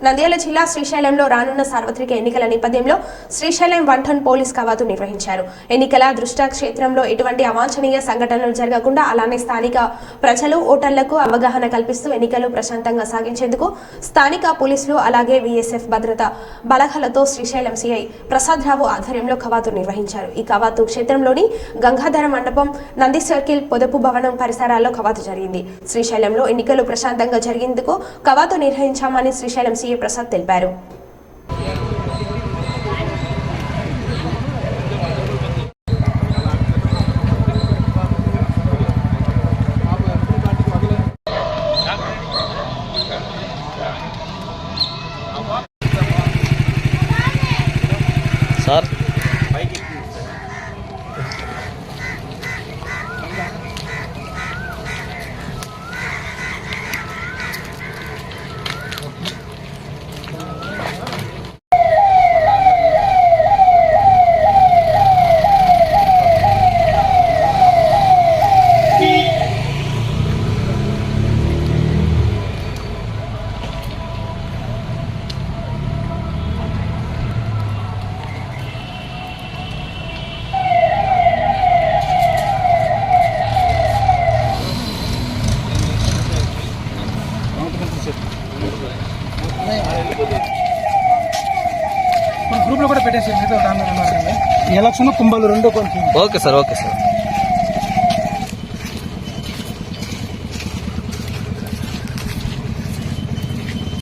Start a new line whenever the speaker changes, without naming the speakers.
నంద్యాల జిల్లా శ్రీశైలంలో రానున్న సార్వత్రిక ఎన్నికల నేపథ్యంలో శ్రీశైలం 1 టన్ పోలీస్ కవాతు నిర్వహించారు. ఎన్నికల దృష్ట్యా క్షేత్రంలో ఎటువంటి అవాంఛనీయ సంఘటనలు జరగకుండా అలానే స్థానిక ప్రజలు ఓటర్లకు అవగాహన కల్పిస్తూ ఎన్నికలు ప్రశాంతంగా సాగించేందుకు స్థానిక పోలీసులు అలాగే వీఎస్ఎఫ్ భద్రతా బలగాలతో శ్రీశైలం సిఐ ప్రసాద్ రావు ఆధ్వర్యంలో కవాతు నిర్వహించారు. ఈ కవాతు క్షేత్రంలోని గంగాధర మండపం, నంది సర్కిల్, పొదుపు భవనం పరిసరాల్లో కవాతు జరిగింది. శ్రీశైలంలో ఎన్నికలు ప్రశాంతంగా జరిగేందుకు కవాతు నిర్వహించామని శ్రీశైలం సిఐ ప్రసాద్ తెలిపారు.
సార్
గ్రూప్ లో కూడా పెట్టేసి ఎలక్షన్ కుంభాలు 2 కొంచెం
ఓకే సార్.